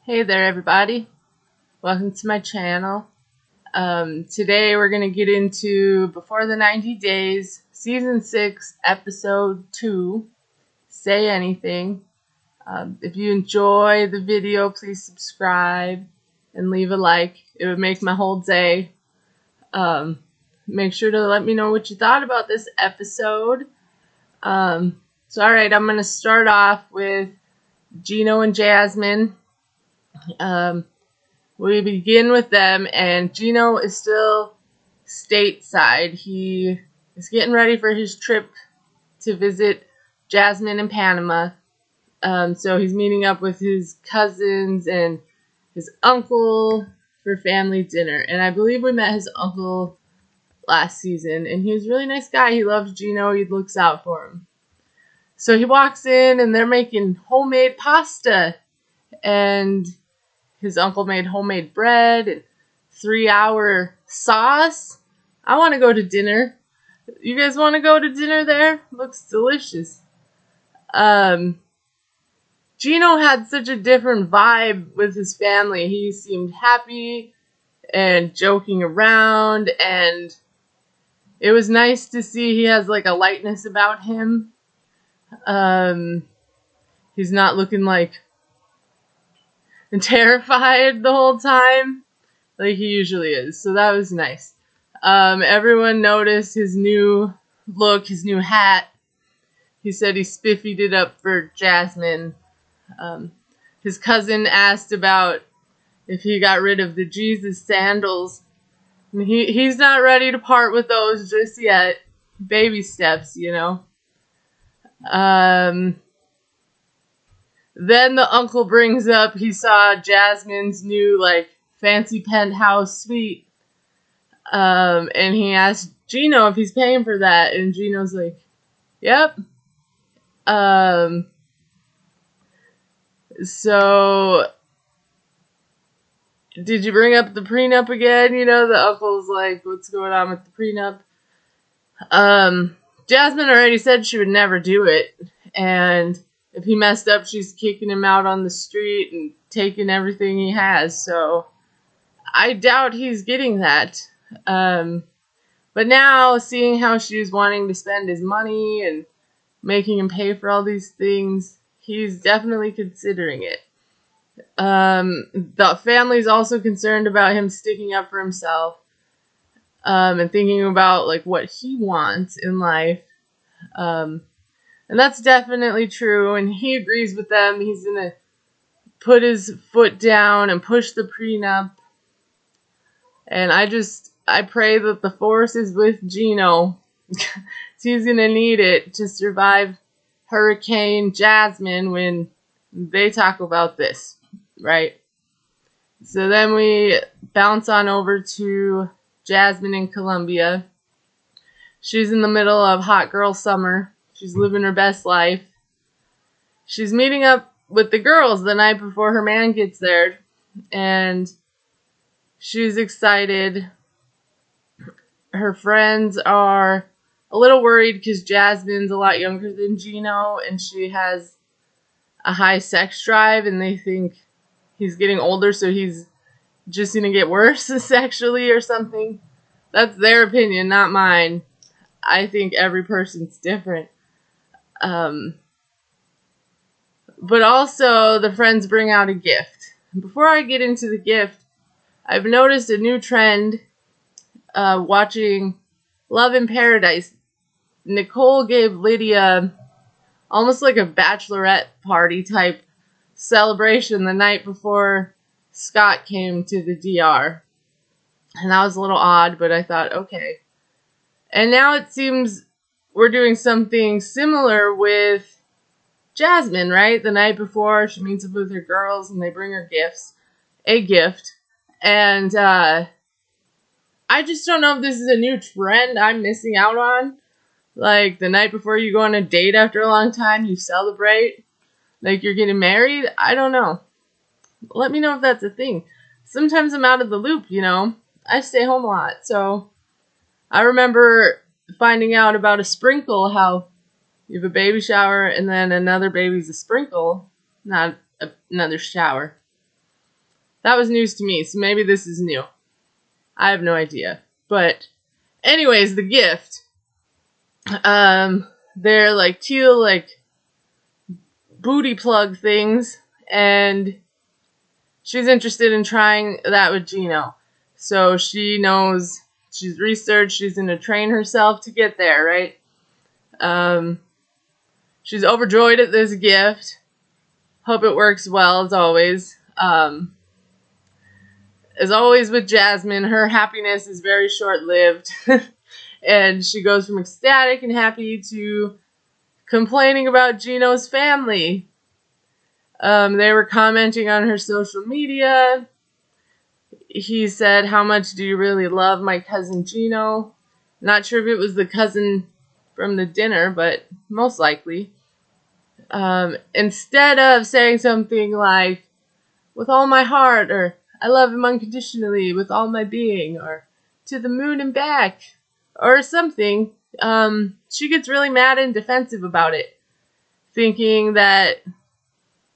Hey there, everybody. Welcome to my channel. Today we're going to get into Before the 90 Days, Season 6, Episode 2, Say Anything. If you enjoy the video, please subscribe and leave a like. It would make my whole day. Make sure to let me know what you thought about this episode. Alright, I'm going to start off with Gino and Jasmine. We begin with them, and Gino is still stateside. He is getting ready for his trip to visit Jasmine in Panama. So he's meeting up with his cousins and his uncle for family dinner. And I believe we met his uncle last season, and he was a really nice guy. He loves Gino. He looks out for him. So he walks in, and they're making homemade pasta, and his uncle made homemade bread and 3-hour sauce. I want to go to dinner. You guys want to go to dinner there? Looks delicious. Gino had such a different vibe with his family. He seemed happy and joking around, and it was nice to see he has like a lightness about him. He's not looking like terrified the whole time like he usually is. So that was nice. Everyone noticed his new look, his new hat. He said he spiffied it up for Jasmine. His cousin asked about if he got rid of the Jesus sandals. He's not ready to part with those just yet. Baby steps, you know. Then the uncle brings up he saw Jasmine's new fancy penthouse suite. And he asked Gino if he's paying for that, and Gino's like, yep. So did you bring up the prenup again? You know, the uncle's like, what's going on with the prenup? Jasmine already said she would never do it, and if he messed up, she's kicking him out on the street and taking everything he has, so I doubt he's getting that. But now, seeing how she's wanting to spend his money and making him pay for all these things, he's definitely considering it. The family's also concerned about him sticking up for himself, and thinking about what he wants in life. And that's definitely true, and he agrees with them. He's gonna put his foot down and push the prenup. And I pray that the force is with Gino. He's gonna need it to survive Hurricane Jasmine when they talk about this, right? So then we bounce on over to Jasmine in Colombia. She's in the middle of hot girl summer. She's living her best life. She's meeting up with the girls the night before her man gets there, and she's excited. Her friends are a little worried because Jasmine's a lot younger than Gino, and she has a high sex drive, and they think he's getting older, so he's just going to get worse sexually or something. That's their opinion, not mine. I think every person's different. But also, the friends bring out a gift. Before I get into the gift, I've noticed a new trend watching Love in Paradise. Nicole gave Lydia almost like a bachelorette party type celebration the night before Scott came to the DR. And that was a little odd, but I thought, okay. And now it seems we're doing something similar with Jasmine, right? The night before, she meets up with her girls, and they bring her a gift. And I just don't know if this is a new trend I'm missing out on. Like, the night before you go on a date after a long time, you celebrate. Like, you're getting married. I don't know. Let me know if that's a thing. Sometimes I'm out of the loop, you know. I stay home a lot. So, I remember finding out about a sprinkle, how you have a baby shower and then another baby's a sprinkle, not another shower. That was news to me, so maybe this is new. I have no idea. But anyways, the gift. They're like teal, like booty plug things, and she's interested in trying that with Gino. So she knows, she's researched, she's going to train herself to get there, right? She's overjoyed at this gift. Hope it works well, as always. As always with Jasmine, her happiness is very short-lived. And she goes from ecstatic and happy to complaining about Gino's family. They were commenting on her social media. He said, "How much do you really love my cousin Gino?" Not sure if it was the cousin from the dinner, but most likely. Instead of saying something like, "With all my heart," or "I love him unconditionally with all my being," or "to the moon and back," or something, she gets really mad and defensive about it, thinking that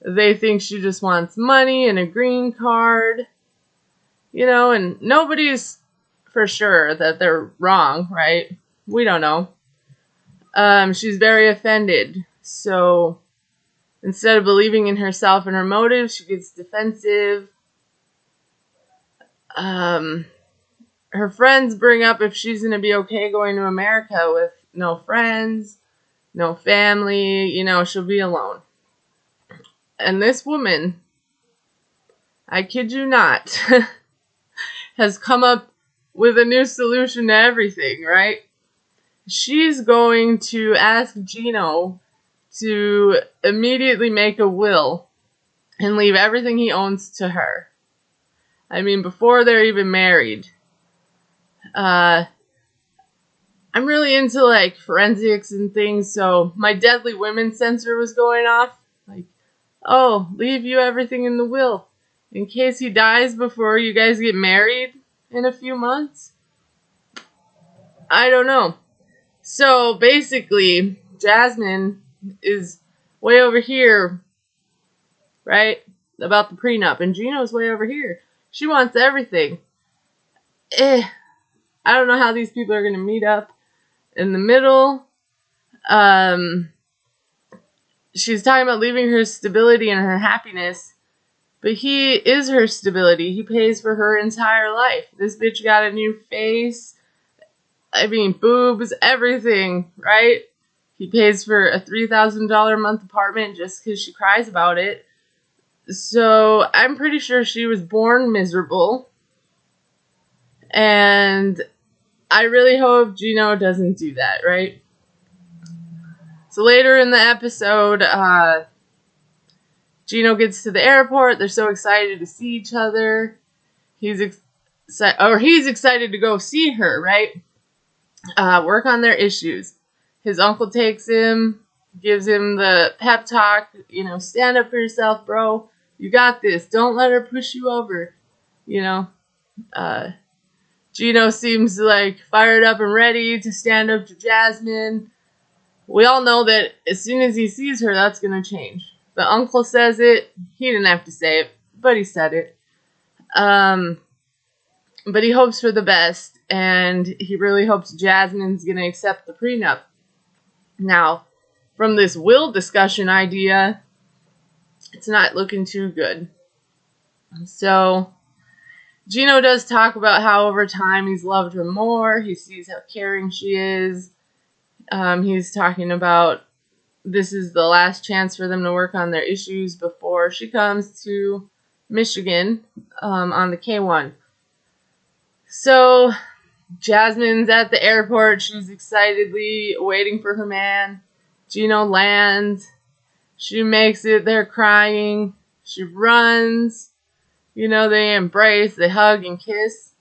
they think she just wants money and a green card, and nobody's for sure that they're wrong, right? We don't know. She's very offended, so instead of believing in herself and her motives, she gets defensive. Her friends bring up if she's going to be okay going to America with no friends, no family, she'll be alone. And this woman, I kid you not, has come up with a new solution to everything, right? She's going to ask Gino to immediately make a will and leave everything he owns to her. I mean, before they're even married. I'm really into like forensics and things, so my deadly women sensor was going off. Like, oh, leave you everything in the will in case he dies before you guys get married in a few months. I don't know. So basically, Jasmine is way over here, right? About the prenup, and Gino's way over here. She wants everything. I don't know how these people are going to meet up in the middle. She's talking about leaving her stability and her happiness, but he is her stability. He pays for her entire life. This bitch got a new face. I mean, boobs, everything, right? He pays for a $3,000 a month apartment just because she cries about it. So I'm pretty sure she was born miserable. And I really hope Gino doesn't do that, right? So later in the episode, Gino gets to the airport. They're so excited to see each other. He's excited to go see her, right? Work on their issues. His uncle takes him, gives him the pep talk, stand up for yourself, bro. You got this. Don't let her push you over. Gino seems like fired up and ready to stand up to Jasmine. We all know that as soon as he sees her, that's going to change. The uncle says it. He didn't have to say it, but he said it. But he hopes for the best, and he really hopes Jasmine's going to accept the prenup. Now, from this will discussion idea, it's not looking too good. So, Gino does talk about how over time he's loved her more. He sees how caring she is. He's talking about this is the last chance for them to work on their issues before she comes to Michigan on the K1. So Jasmine's at the airport. She's excitedly waiting for her man. Gino lands. She makes it. They're crying. She runs. They embrace, they hug and kiss.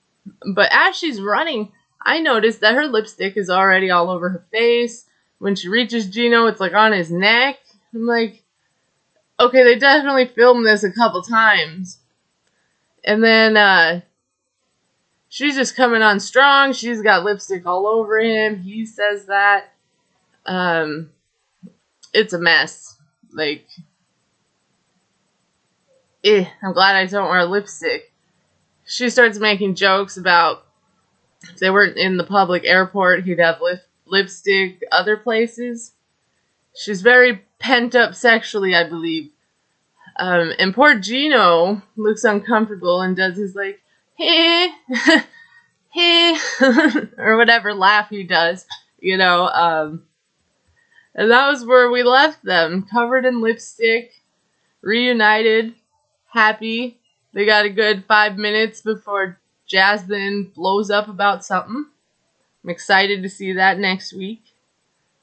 But as she's running, I noticed that her lipstick is already all over her face. When she reaches Gino, it's like on his neck. I'm like, okay, they definitely filmed this a couple times. And then she's just coming on strong. She's got lipstick all over him. He says that. It's a mess. Like, I'm glad I don't wear lipstick. She starts making jokes about if they weren't in the public airport, he'd have lipstick other places. She's very pent up sexually, I believe. And poor Gino looks uncomfortable and does his like, hey, hey, or whatever laugh he does, you know. And that was where we left them, covered in lipstick, reunited, happy. They got a good 5 minutes before Jasmine blows up about something. I'm excited to see that next week.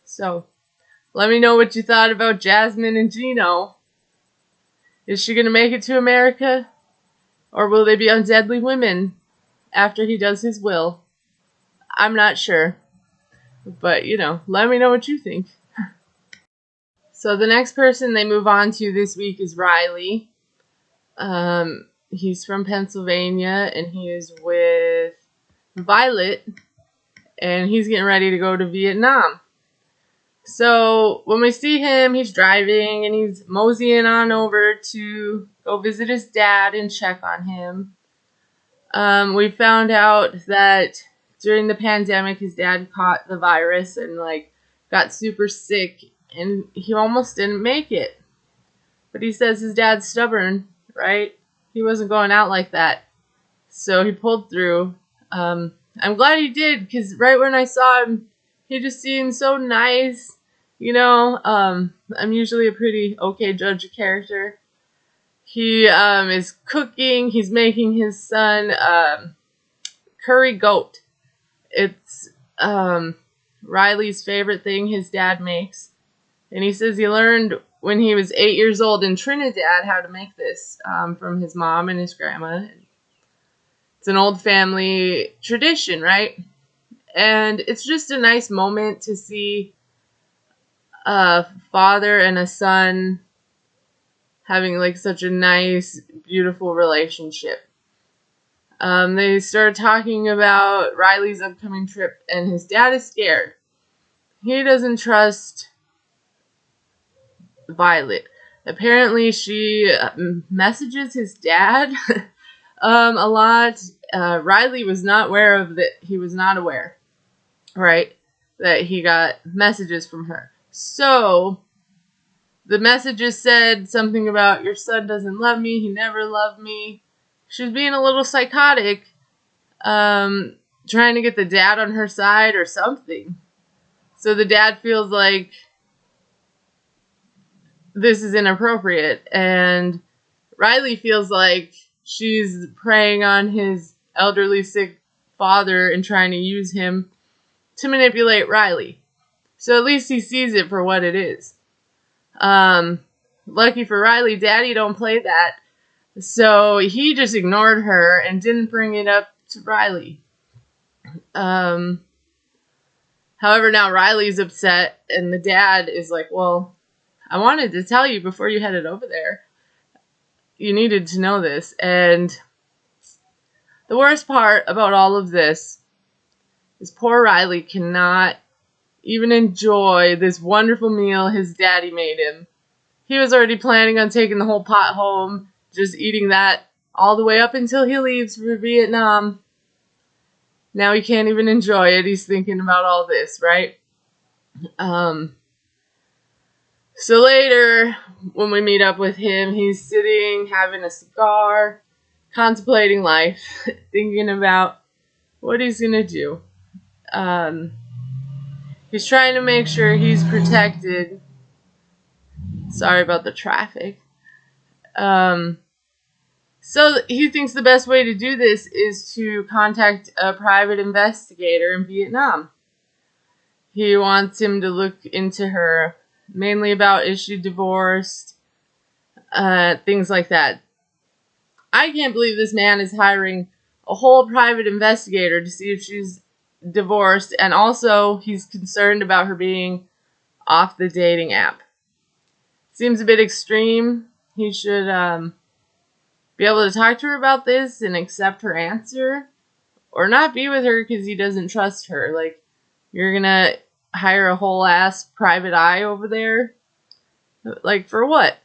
So, let me know what you thought about Jasmine and Gino. Is she going to make it to America? Or will they be on Deadly Women after he does his will? I'm not sure. But, let me know what you think. So the next person they move on to this week is Riley. He's from Pennsylvania, and he is with Violet, and he's getting ready to go to Vietnam. So when we see him, he's driving, and he's moseying on over to go visit his dad and check on him. We found out that during the pandemic, his dad caught the virus and, got super sick, and he almost didn't make it. But he says his dad's stubborn, right? He wasn't going out like that. So he pulled through. I'm glad he did, because right when I saw him, he just seemed so nice. I'm usually a pretty okay judge of character. He is cooking. He's making his son curry goat. It's Riley's favorite thing his dad makes. And he says he learned when he was 8 years old in Trinidad how to make this from his mom and his grandma. It's an old family tradition, right? And it's just a nice moment to see a father and a son having such a nice, beautiful relationship. They start talking about Riley's upcoming trip, and his dad is scared. He doesn't trust Violet. Apparently, she messages his dad a lot. Riley was not aware of that. He was not aware, right, that he got messages from her. So the messages said something about your son doesn't love me. He never loved me. She was being a little psychotic, trying to get the dad on her side or something. So the dad feels like this is inappropriate, and Riley feels like she's preying on his elderly sick father and trying to use him to manipulate Riley. So at least he sees it for what it is. Lucky for Riley, Daddy don't play that. So he just ignored her and didn't bring it up to Riley. However, now Riley's upset, and the dad is like, well, I wanted to tell you before you headed over there. You needed to know this. And the worst part about all of this is poor Riley cannot even enjoy this wonderful meal his daddy made him. He was already planning on taking the whole pot home, just eating that all the way up until he leaves for Vietnam. Now he can't even enjoy it. He's thinking about all this, right? So later, when we meet up with him, he's sitting, having a cigar, contemplating life, thinking about what he's going to do. He's trying to make sure he's protected. Sorry about the traffic. So he thinks the best way to do this is to contact a private investigator in Vietnam. He wants him to look into her, mainly about is she divorced, things like that. I can't believe this man is hiring a whole private investigator to see if she's divorced, and also he's concerned about her being off the dating app. Seems a bit extreme. He should be able to talk to her about this and accept her answer, or not be with her because he doesn't trust her. You're gonna hire a whole ass private eye over there? For what?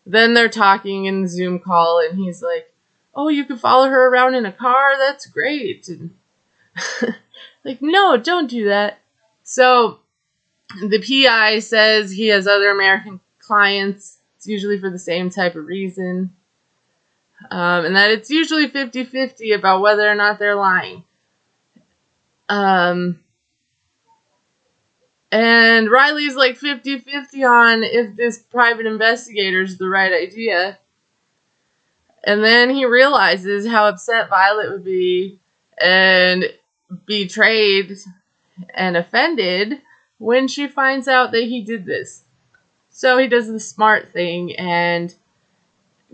Then they're talking in the Zoom call, and he's like, "Oh, you can follow her around in a car? That's great." And like, no, don't do that. So the PI says he has other American clients. It's usually for the same type of reason. And that it's usually 50-50 about whether or not they're lying. And Riley's like 50-50 on if this private investigator is the right idea. And then he realizes how upset Violet would be and betrayed and offended when she finds out that he did this. So he does the smart thing and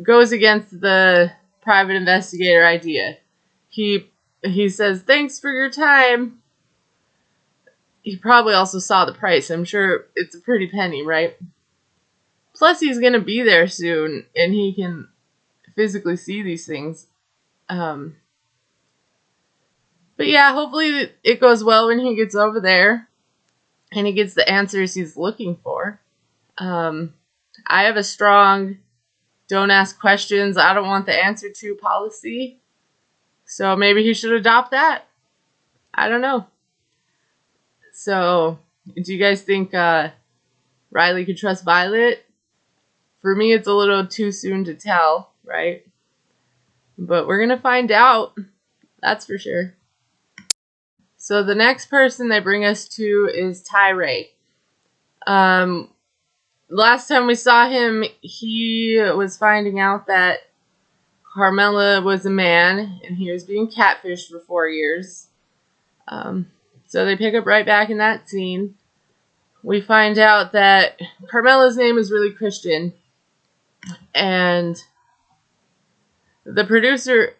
goes against the private investigator idea. He says, "Thanks for your time." He probably also saw the price. I'm sure it's a pretty penny, right? Plus, he's going to be there soon, and he can physically see these things. But yeah, hopefully it goes well when he gets over there and he gets the answers he's looking for. I have a strong don't ask questions I don't want the answer to policy. So maybe he should adopt that. I don't know. So, do you guys think Riley could trust Violet? For me, it's a little too soon to tell, right? But we're going to find out. That's for sure. So the next person they bring us to is Tyree. Last time we saw him, he was finding out that Carmela was a man and he was being catfished for 4 years. So they pick up right back in that scene. We find out that Carmela's name is really Christian, and the producer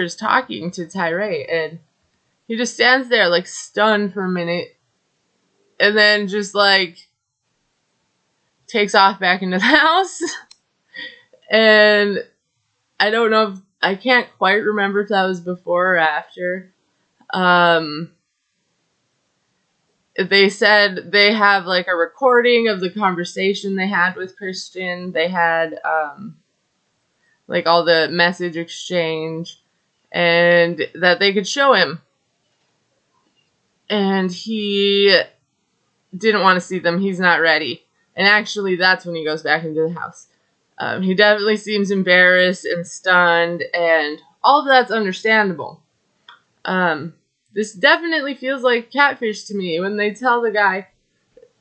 is talking to Tyree, and he just stands there like stunned for a minute, and then just like takes off back into the house. And I don't know if I can't quite remember if that was before or after. They said they have like a recording of the conversation they had with Christian. They had like all the message exchange, and that they could show him. And he didn't want to see them. He's not ready. And actually, that's when he goes back into the house. He definitely seems embarrassed and stunned, and all of that's understandable. This definitely feels like catfish to me when they tell the guy,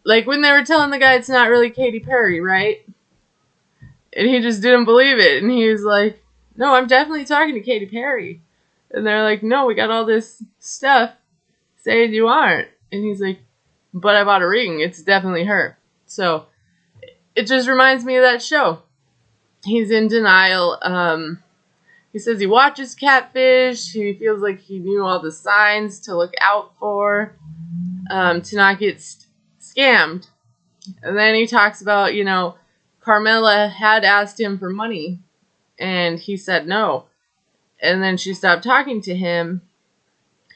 like when they were telling the guy it's not really Katy Perry, right? And he just didn't believe it, and he was like, "No, I'm definitely talking to Katy Perry." And they're like, "No, we got all this stuff saying you aren't." And he's like, "But I bought a ring. It's definitely her." So it just reminds me of that show. He's in denial. He says he watches catfish. He feels like he knew all the signs to look out for, to not get scammed. And then he talks about, Carmela had asked him for money, and he said no. And then she stopped talking to him,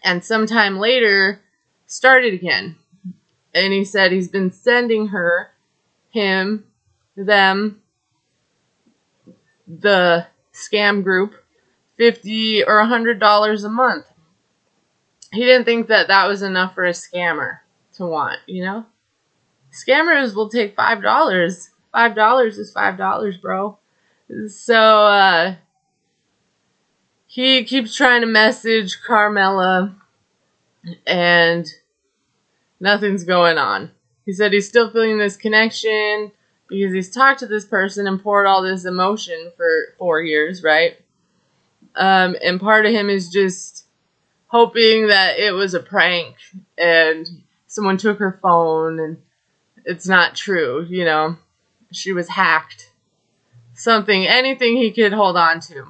and sometime later started again. And he said he's been sending them, the scam group, $50 or $100 a month. He didn't think that was enough for a scammer to want, Scammers will take $5. $5 is $5, bro. So, he keeps trying to message Carmela, and nothing's going on. He said he's still feeling this connection because he's talked to this person and poured all this emotion for 4 years, right? And part of him is just hoping that it was a prank and someone took her phone and it's not true, She was hacked. Anything he could hold on to.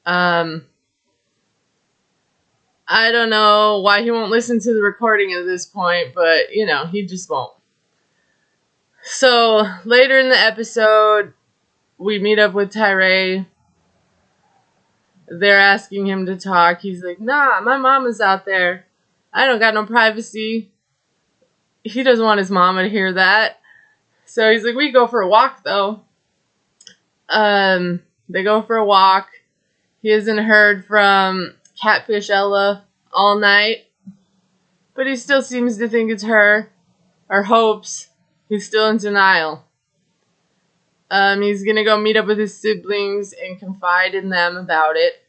I don't know why he won't listen to the recording at this point, but, he just won't. So, later in the episode, we meet up with Tyree. They're asking him to talk. He's like, "Nah, my mama's out there. I don't got no privacy." He doesn't want his mama to hear that. So he's like, "We go for a walk, though." They go for a walk. He hasn't heard from Catfish Ella all night, but he still seems to think it's her, or hopes. He's still in denial. He's gonna go meet up with his siblings and confide in them about it.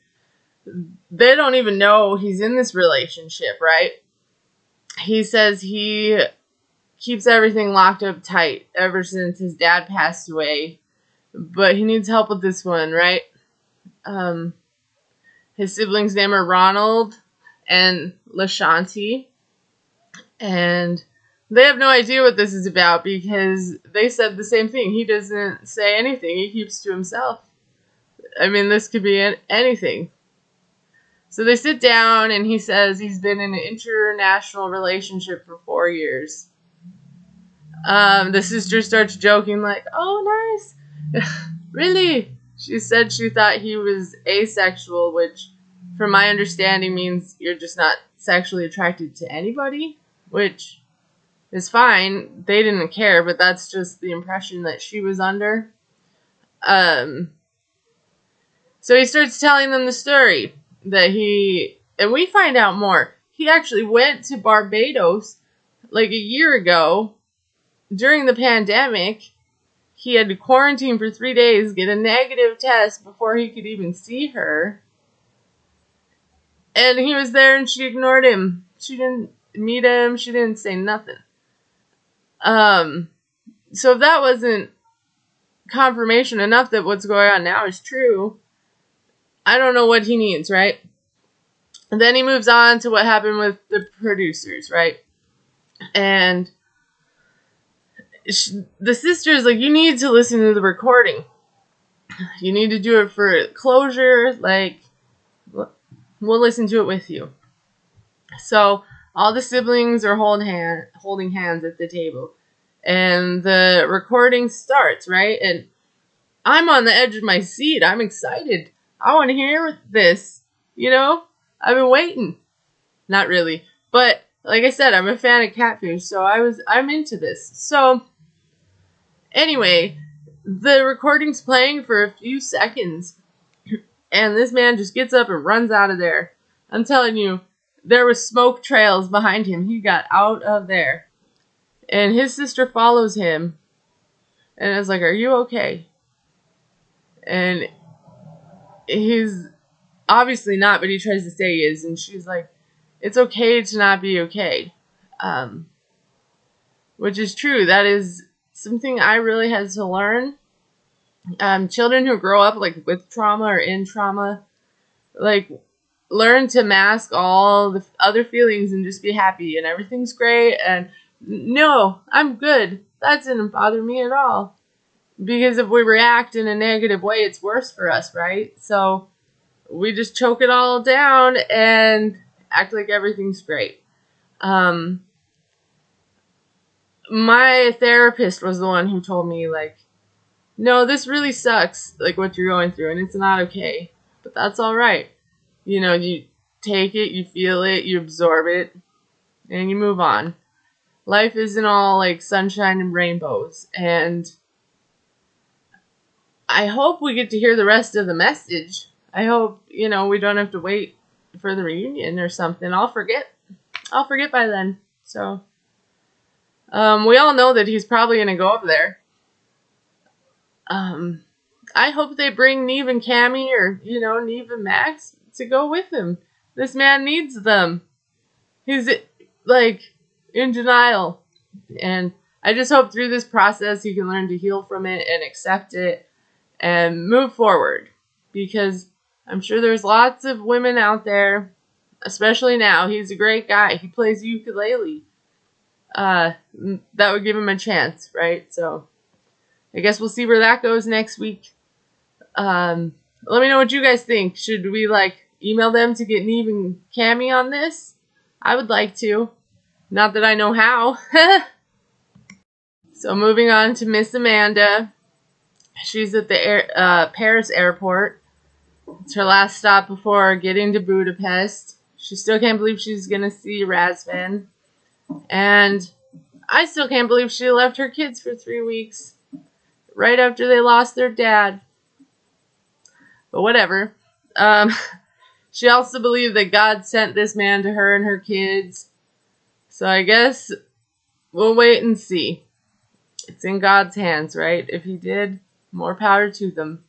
They don't even know he's in this relationship, right? He says he keeps everything locked up tight ever since his dad passed away, but he needs help with this one, right? His siblings' name are Ronald and LaShanti, and they have no idea what this is about because they said the same thing. He doesn't say anything. He keeps to himself. I mean, this could be anything. So they sit down, and he says he's been in an international relationship for 4 years. The sister starts joking like, "Oh, nice." Really? She said she thought he was asexual, which, from my understanding, means you're just not sexually attracted to anybody, which is fine. They didn't care, but that's just the impression that she was under. So he starts telling them the story that and we find out more. He actually went to Barbados like a year ago during the pandemic. He had to quarantine for 3 days, get a negative test before he could even see her. And he was there and she ignored him. She didn't meet him. She didn't say nothing. So if that wasn't confirmation enough that what's going on now is true, I don't know what he needs, right? And then he moves on to what happened with the producers, right? And the sister's like, you need to listen to the recording. You need to do it for closure. Like, we'll listen to it with you. So all the siblings are holding hands at the table. And the recording starts, right? And I'm on the edge of my seat. I'm excited. I want to hear this. You know? I've been waiting. Not really. But like I said, I'm a fan of Catfish, so I'm into this. So anyway, the recording's playing for a few seconds, and this man just gets up and runs out of there. I'm telling you, there were smoke trails behind him. He got out of there. And his sister follows him, and is like, "Are you okay?" And he's obviously not, but he tries to say he is, and she's like, "It's okay to not be okay," which is true. That is something I really had to learn. Children who grow up like with trauma or in trauma, like, learn to mask all the other feelings and just be happy and everything's great and no, I'm good. That didn't bother me at all. Because if we react in a negative way, it's worse for us, right? So we just choke it all down and act like everything's great. My therapist was the one who told me, like, no, this really sucks, like, what you're going through, and it's not okay. But that's all right. You know, you take it, you feel it, you absorb it, and you move on. Life isn't all, like, sunshine and rainbows. And I hope we get to hear the rest of the message. I hope, we don't have to wait for the reunion or something. I'll forget by then. So, we all know that he's probably going to go up there. I hope they bring Neve and Cammy or, Neve and Max to go with him. This man needs them. He's, like, in denial. And I just hope through this process he can learn to heal from it and accept it and move forward. Because I'm sure there's lots of women out there, especially now. He's a great guy. He plays ukulele. That would give him a chance, right? So I guess we'll see where that goes next week. Let me know what you guys think. Should we, email them to get Neve and Cammy on this? I would like to. Not that I know how. So moving on to Miss Amanda. She's at the Paris airport. It's her last stop before getting to Budapest. She still can't believe she's going to see Razvan. And I still can't believe she left her kids for 3 weeks. Right after they lost their dad. But whatever. Um, she also believed that God sent this man to her and her kids. So I guess we'll wait and see. It's in God's hands, right? If he did, more power to them.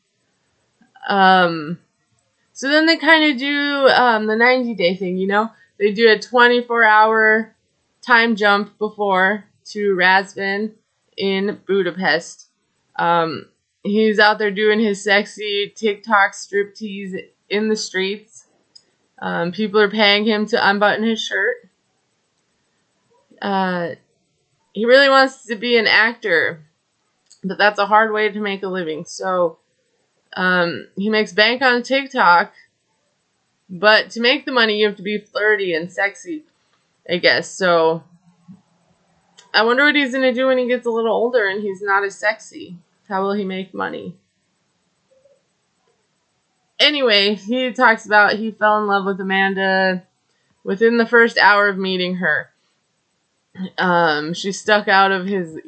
So then they kind of do the 90-day thing, you know? They do a 24-hour time jump before to Razvan in Budapest. He's out there doing his sexy TikTok striptease in the streets. People are paying him to unbutton his shirt. He really wants to be an actor, but that's a hard way to make a living. So he makes bank on TikTok, but to make the money, you have to be flirty and sexy, I guess. So I wonder what he's going to do when he gets a little older and he's not as sexy. How will he make money? Anyway, he talks about he fell in love with Amanda within the first hour of meeting her. She stuck out of his,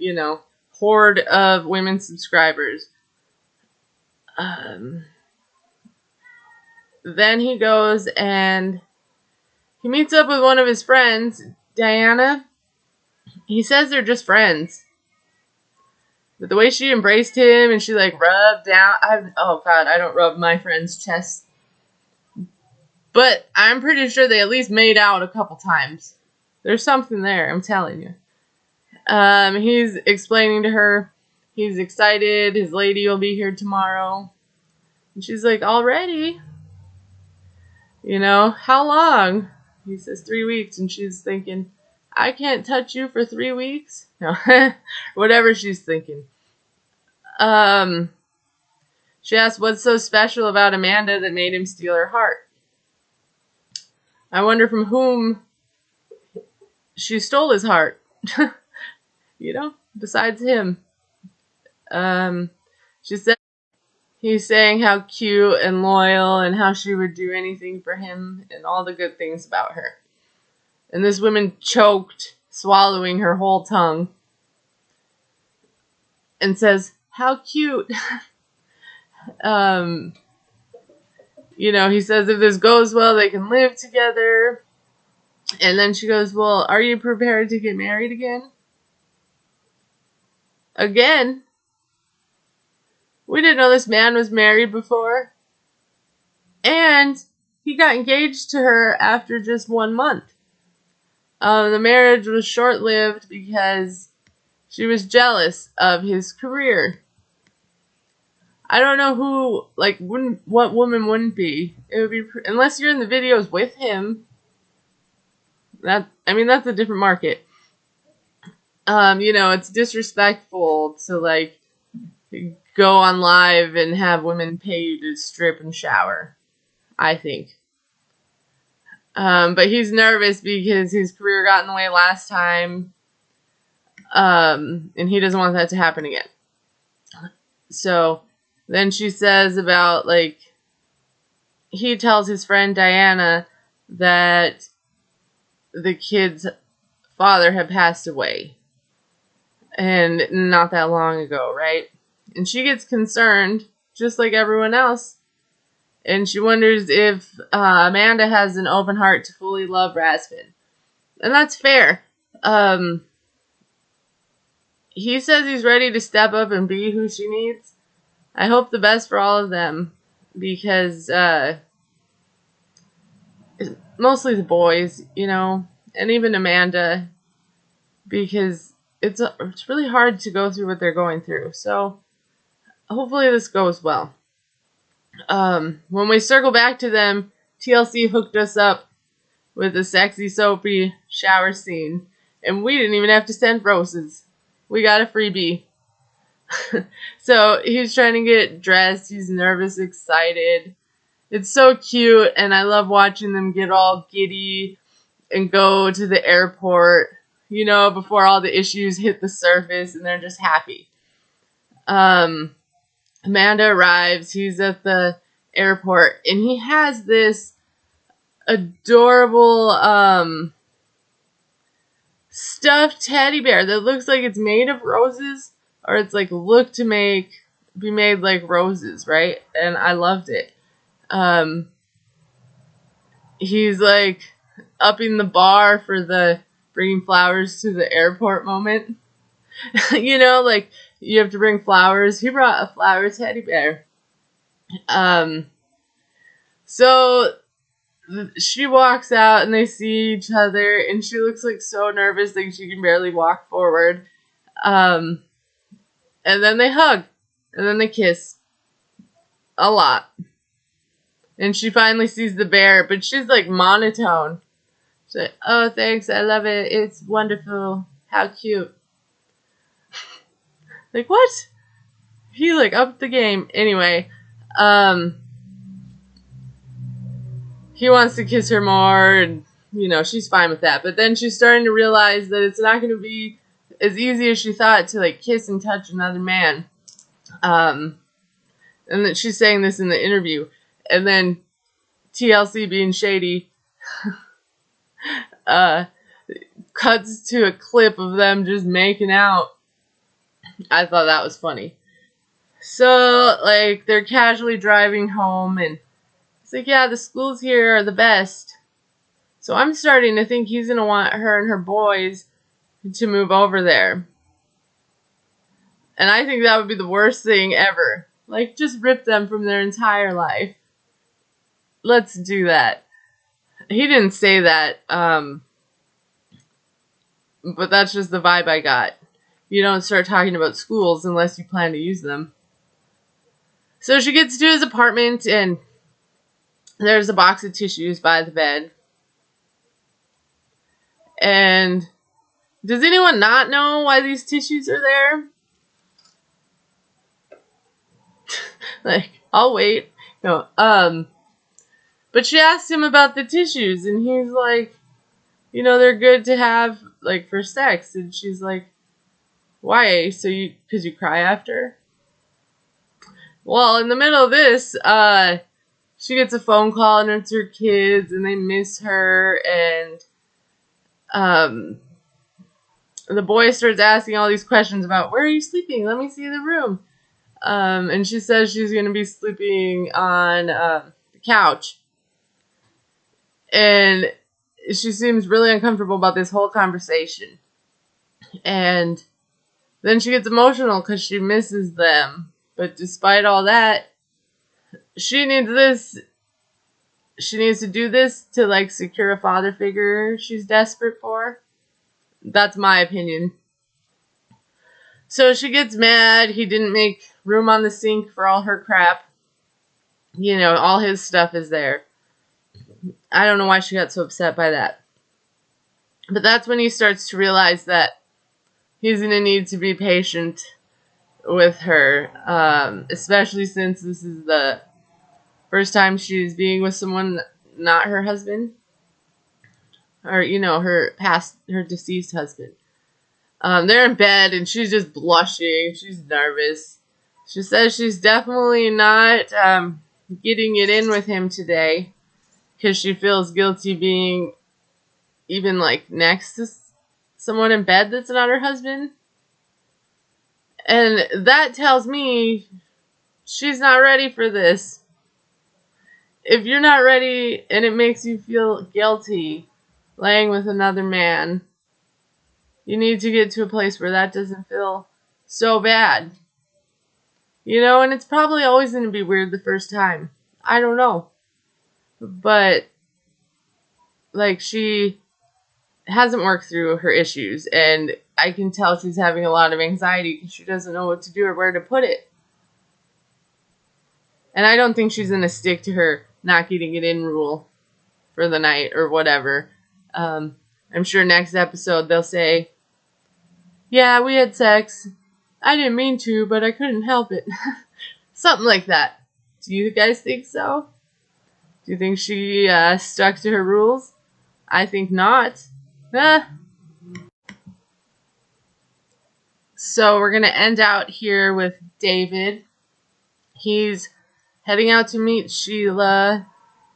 horde of women subscribers. Then he goes and he meets up with one of his friends, Diana. He says they're just friends. But the way she embraced him and she rubbed down, I don't rub my friend's chest. But I'm pretty sure they at least made out a couple times. There's something there, I'm telling you. He's explaining to her he's excited, his lady will be here tomorrow. And she's like, already? How long? He says 3 weeks, and she's thinking, I can't touch you for 3 weeks? No, whatever she's thinking. She asks what's so special about Amanda that made him steal her heart. I wonder from whom she stole his heart. Besides him. She said he's saying how cute and loyal and how she would do anything for him and all the good things about her. And this woman choked, swallowing her whole tongue, and says, how cute. He says if this goes well, they can live together. And then she goes, well, are you prepared to get married again? Again? We didn't know this man was married before. And he got engaged to her after just 1 month. The marriage was short-lived because she was jealous of his career. I don't know who, what woman wouldn't be. It would be, unless you're in the videos with him. That's a different market. It's disrespectful to, go on live and have women pay you to strip and shower, I think. But he's nervous because his career got in the way last time. And he doesn't want that to happen again. So then she says about, he tells his friend Diana that the kid's father had passed away. And not that long ago, right? And she gets concerned, just like everyone else. And she wonders if Amanda has an open heart to fully love Razvan. And that's fair. He says he's ready to step up and be who she needs. I hope the best for all of them. Because, mostly the boys, and even Amanda. Because it's really hard to go through what they're going through. So, hopefully this goes well. When we circle back to them, TLC hooked us up with a sexy, soapy shower scene. And we didn't even have to send roses. We got a freebie. So he's trying to get dressed. He's nervous, excited. It's so cute, and I love watching them get all giddy and go to the airport, before all the issues hit the surface, and they're just happy. Amanda arrives. He's at the airport, and he has this adorable stuffed teddy bear that looks like it's made of roses, or it's looked to be made like roses, right? And I loved it. Um, he's like upping the bar for the bringing flowers to the airport moment. Like you have to bring flowers. He brought a flower teddy bear. Um, so she walks out and they see each other and she looks like so nervous that she can barely walk forward. And then they hug and then they kiss a lot. And she finally sees the bear, but she's like monotone. She's like, "Oh, thanks, I love it. It's wonderful. How cute." Like, what? He like upped the game. Anyway, he wants to kiss her more, and she's fine with that. But then she's starting to realize that it's not going to be as easy as she thought to like kiss and touch another man. And that she's saying this in the interview, and then TLC being shady, cuts to a clip of them just making out. I thought that was funny. So like they're casually driving home, and it's like, yeah, the schools here are the best. So I'm starting to think he's gonna want her and her boys to move over there. And I think that would be the worst thing ever. Like, just rip them from their entire life. Let's do that. He didn't say that, but that's just the vibe I got. You don't start talking about schools unless you plan to use them. So she gets to his apartment, and there's a box of tissues by the bed. And does anyone not know why these tissues are there? Like, I'll wait. No, but she asked him about the tissues, and he's like, they're good to have, like, for sex. And she's like, why? Because you cry after? Well, in the middle of this, she gets a phone call, and it's her kids, and they miss her, and, the boy starts asking all these questions about, where are you sleeping? Let me see the room. And she says she's going to be sleeping on the couch. And she seems really uncomfortable about this whole conversation. And then she gets emotional because she misses them. But despite all that, she needs this. She needs to do this to, like, secure a father figure she's desperate for. That's my opinion. So she gets mad. He didn't make room on the sink for all her crap. All his stuff is there. I don't know why she got so upset by that. But that's when he starts to realize that he's going to need to be patient with her, especially since this is the first time she's being with someone not her husband, or her deceased husband. They're in bed and she's just blushing. She's nervous. She says she's definitely not getting it in with him today because she feels guilty being even like next to someone in bed that's not her husband. And that tells me she's not ready for this. If you're not ready and it makes you feel guilty laying with another man, you need to get to a place where that doesn't feel so bad. And it's probably always going to be weird the first time. I don't know. But, like, she hasn't worked through her issues, and I can tell she's having a lot of anxiety because she doesn't know what to do or where to put it. And I don't think she's going to stick to her not getting it in rule for the night or whatever. I'm sure next episode they'll say, yeah, we had sex. I didn't mean to, but I couldn't help it. Something like that. Do you guys think so? Do you think she stuck to her rules? I think not. So we're going to end out here with David. He's heading out to meet Sheila.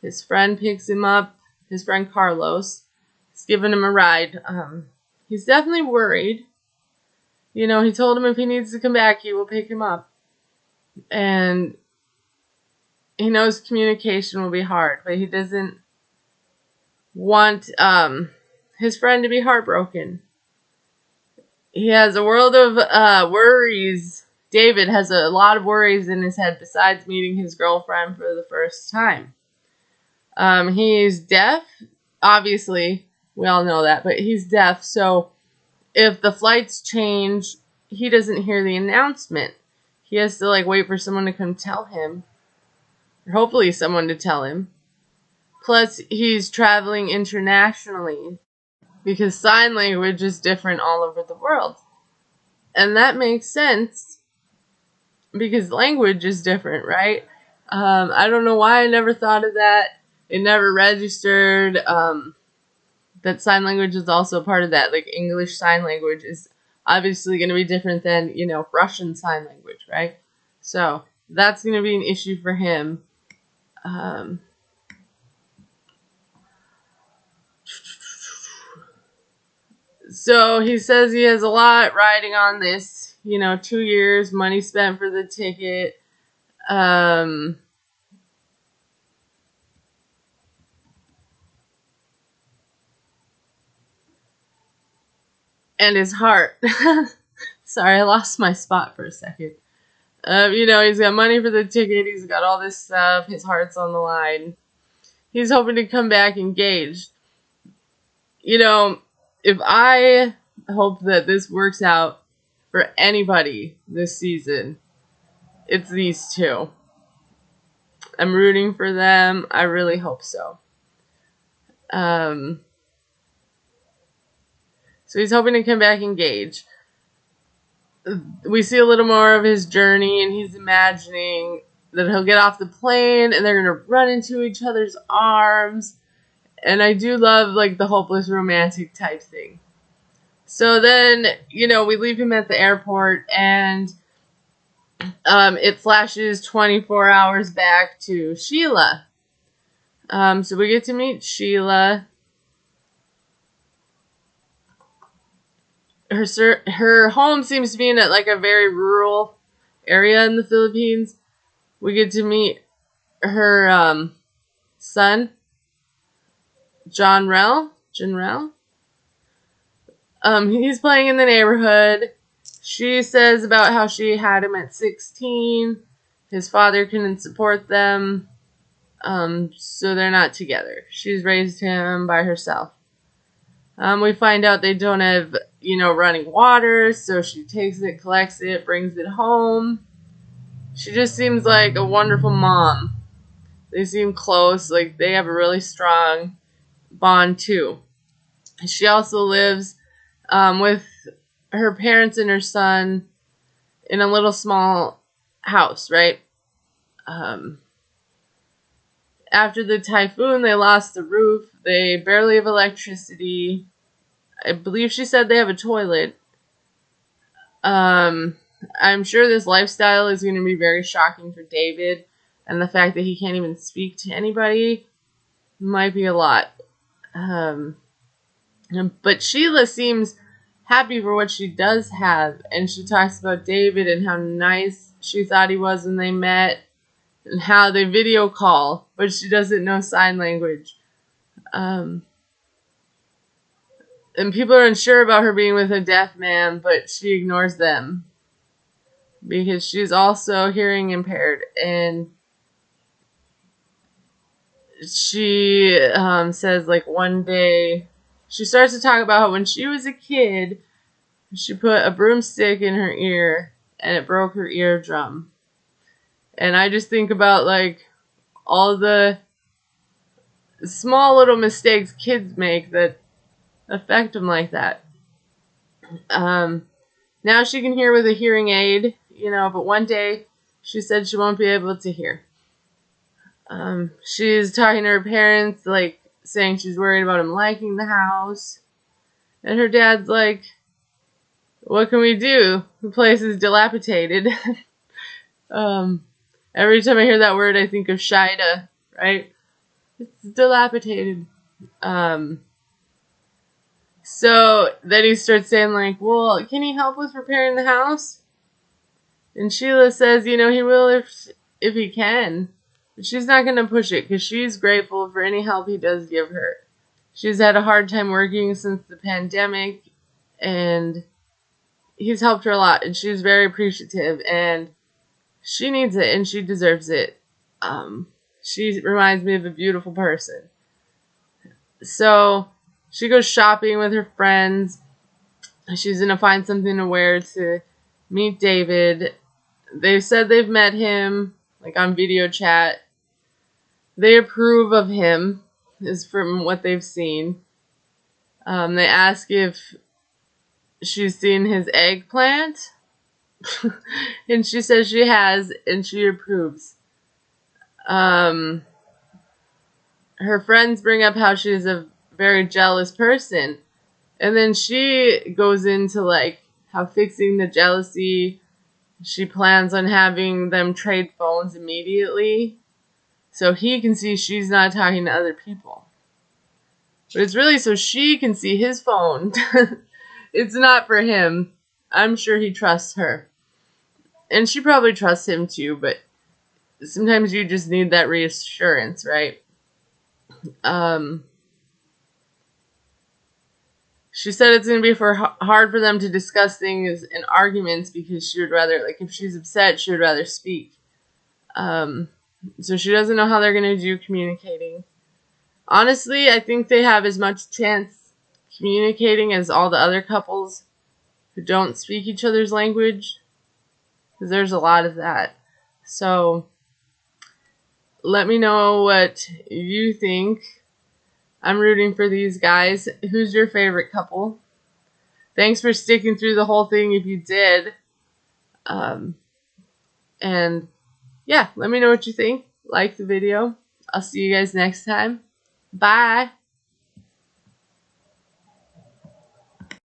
His friend picks him up. His friend Carlos. He's giving him a ride. He's definitely worried. He told him if he needs to come back, he will pick him up. And he knows communication will be hard, but he doesn't want his friend to be heartbroken. He has a world of worries. David has a lot of worries in his head besides meeting his girlfriend for the first time. He's deaf, obviously. We all know that, but he's deaf, so if the flights change, he doesn't hear the announcement. He has to wait for someone to come tell him, or hopefully someone to tell him. Plus, he's traveling internationally because sign language is different all over the world. And that makes sense because language is different, right? I don't know why I never thought of that. It never registered that sign language is also part of that. Like English sign language is obviously going to be different than, Russian sign language, right? So that's going to be an issue for him. So he says he has a lot riding on this, 2 years, money spent for the ticket. And his heart. Sorry, I lost my spot for a second. He's got money for the ticket. He's got all this stuff. His heart's on the line. He's hoping to come back engaged. If I hope that this works out for anybody this season, it's these two. I'm rooting for them. I really hope so. So he's hoping to come back engaged. We see a little more of his journey, and he's imagining that he'll get off the plane and they're going to run into each other's arms. And I do love, the hopeless romantic type thing. So then, we leave him at the airport, and it flashes 24 hours back to Sheila. So we get to meet Sheila. Her home seems to be in a very rural area in the Philippines. We get to meet her son, Janrel. He's playing in the neighborhood. She says about how she had him at 16. His father couldn't support them, so they're not together. She's raised him by herself. We find out they don't have, running water, so she takes it, collects it, brings it home. She just seems like a wonderful mom. They seem close, they have a really strong bond too. She also lives with her parents and her son in a little small house, right? After the typhoon, they lost the roof. They barely have electricity. I believe she said they have a toilet. I'm sure this lifestyle is going to be very shocking for David, and the fact that he can't even speak to anybody might be a lot. But Sheila seems happy for what she does have, and she talks about David and how nice she thought he was when they met, and how they video call, but she doesn't know sign language. And people are unsure about her being with a deaf man, but she ignores them because she's also hearing impaired. And she says, one day, she starts to talk about how when she was a kid, she put a broomstick in her ear and it broke her eardrum. And I just think about, all the small little mistakes kids make that affect them like that. Now she can hear with a hearing aid, but one day she said she won't be able to hear. She's talking to her parents, saying she's worried about him liking the house. And her dad's like, what can we do? The place is dilapidated. Every time I hear that word, I think of Shida, right? It's dilapidated. So then he starts saying, well, can he help with repairing the house? And Sheila says, he will if he can. But she's not going to push it because she's grateful for any help he does give her. She's had a hard time working since the pandemic, and he's helped her a lot, and she's very appreciative, and she needs it, and she deserves it. She reminds me of a beautiful person. So she goes shopping with her friends. She's going to find something to wear to meet David. They've said they've met him, like on video chat. They approve of him, is from what they've seen. They ask if she's seen his eggplant. And she says she has, and she approves. Her friends bring up how she's a very jealous person. And then she goes into like how fixing the jealousy, she plans on having them trade phones immediately so he can see she's not talking to other people. But it's really so she can see his phone. It's not for him. I'm sure he trusts her. And she probably trusts him too, but sometimes you just need that reassurance, right? She said it's going to be hard for them to discuss things in arguments because she would rather, like, if she's upset, she would rather speak. So she doesn't know how they're going to do communicating. Honestly, I think they have as much chance communicating as all the other couples who don't speak each other's language, because there's a lot of that. So let me know what you think. I'm rooting for these guys. Who's your favorite couple? Thanks for sticking through the whole thing if you did. And yeah, let me know what you think. Like the video. I'll see you guys next time. Bye.